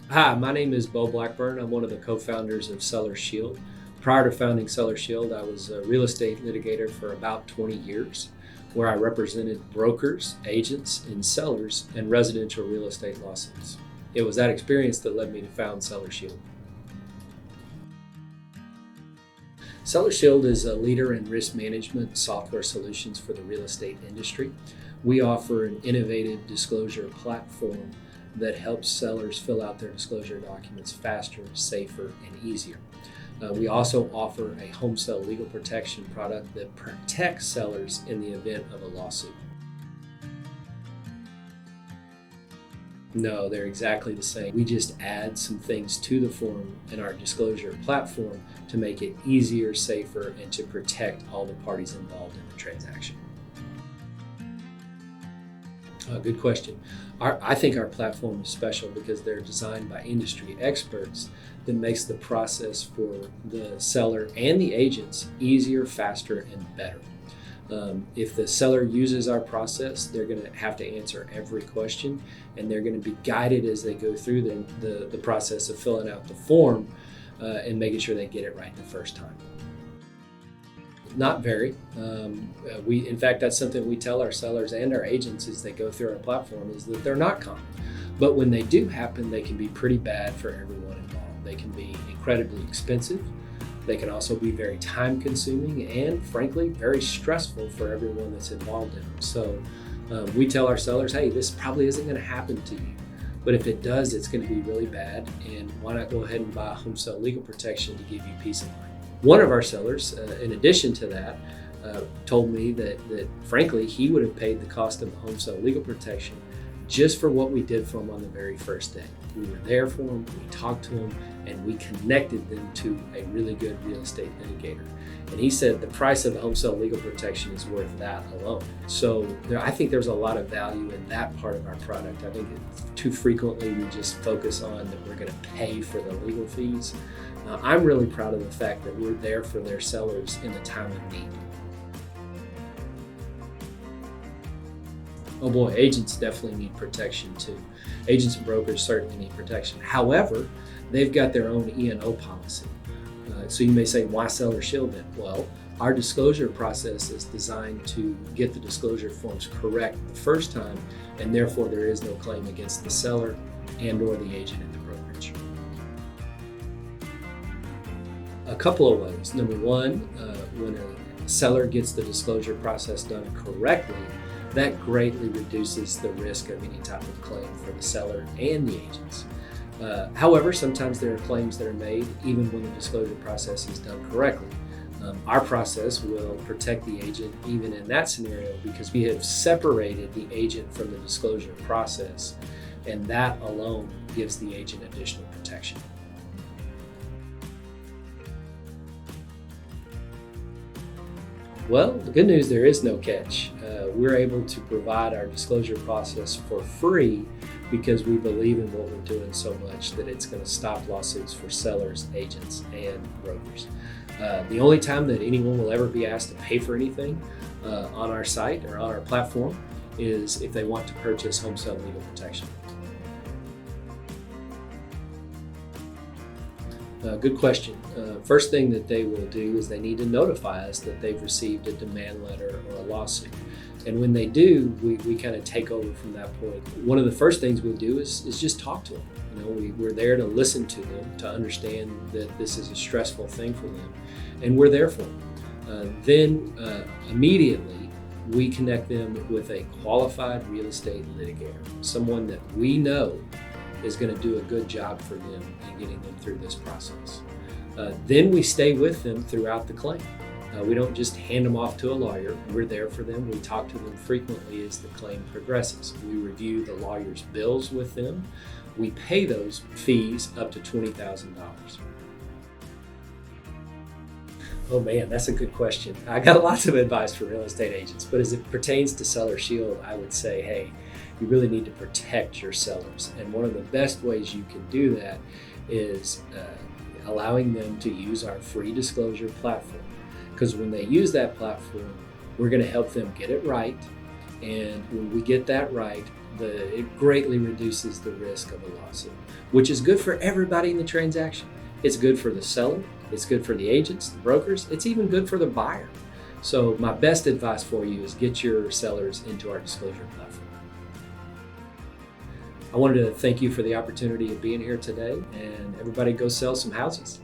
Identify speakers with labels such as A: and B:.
A: Hi, my name is Bo Blackburn. I'm one of the co-founders of Seller Shield. Prior to founding Seller Shield, I was a real estate litigator for about 20 years, where I represented brokers, agents, and sellers in residential real estate lawsuits. It was that experience that led me to found Seller Shield. Seller Shield is a leader in risk management software solutions for the real estate industry. We offer an innovative disclosure platform that helps sellers fill out their disclosure documents faster, safer, and easier. We also offer a home sale legal protection product that protects sellers in the event of a lawsuit. No, they're exactly the same. We just add some things to the form in our disclosure platform to make it easier, safer, and to protect all the parties involved in the transaction. Good question. I think our platform is special because they're designed by industry experts that makes the process for the seller and the agents easier, faster, and better. If the seller uses our process, they're going to have to answer every question, and they're going to be guided as they go through the process of filling out the form and making sure they get it right the first time. Not very. In fact, that's something we tell our sellers and our agents as they go through our platform is that they're not common. But when they do happen, they can be pretty bad for everyone involved. They can be incredibly expensive. They can also be very time consuming and frankly, very stressful for everyone that's involved in them. So we tell our sellers, hey, this probably isn't going to happen to you. But if it does, it's going to be really bad. And why not go ahead and buy a home sale legal protection to give you peace of mind? One of our sellers, in addition to that, told me that frankly, he would have paid the cost of the home sale legal protection just for what we did for him on the very first day. We were there for him, we talked to him, and we connected them to a really good real estate litigator. And he said the price of the home sale legal protection is worth that alone. So I think there's a lot of value in that part of our product. I think too frequently we just focus on that we're going to pay for the legal fees. I'm really proud of the fact that we're there for their sellers in the time of need. Oh boy, agents definitely need protection too. Agents and brokers certainly need protection. However, they've got their own E&O policy. So you may say, why Seller Shield then? Well, our disclosure process is designed to get the disclosure forms correct the first time, and therefore there is no claim against the seller and or the agent in the brokerage. A couple of ways. Number one, when a seller gets the disclosure process done correctly, that greatly reduces the risk of any type of claim for the seller and the agents. However, sometimes there are claims that are made even when the disclosure process is done correctly. Our process will protect the agent even in that scenario because we have separated the agent from the disclosure process, and that alone gives the agent additional protection. Well, the good news, there is no catch. We're able to provide our disclosure process for free because we believe in what we're doing so much that it's going to stop lawsuits for sellers, agents, and brokers. The only time that anyone will ever be asked to pay for anything on our site or on our platform is if they want to purchase home sale legal protection. Good question. First thing that they will do is they need to notify us that they've received a demand letter or a lawsuit. And when they do, we kind of take over from that point. One of the first things we'll do is just talk to them. We're there to listen to them, to understand that this is a stressful thing for them, and we're there for them. Then immediately, we connect them with a qualified real estate litigator, someone that we know is going to do a good job for them in getting them through this process. Then we stay with them throughout the claim. We don't just hand them off to a lawyer. We're there for them. We talk to them frequently as the claim progresses. We review the lawyer's bills with them. We pay those fees up to $20,000. Oh man, that's a good question. I got lots of advice for real estate agents, but as it pertains to Seller Shield, I would say, hey, you really need to protect your sellers. And one of the best ways you can do that is allowing them to use our free disclosure platform. Because when they use that platform, we're going to help them get it right. And when we get that right, It greatly reduces the risk of a lawsuit, which is good for everybody in the transaction. It's good for the seller, it's good for the agents, the brokers, it's even good for the buyer. So my best advice for you is get your sellers into our disclosure platform. I wanted to thank you for the opportunity of being here today, and everybody go sell some houses.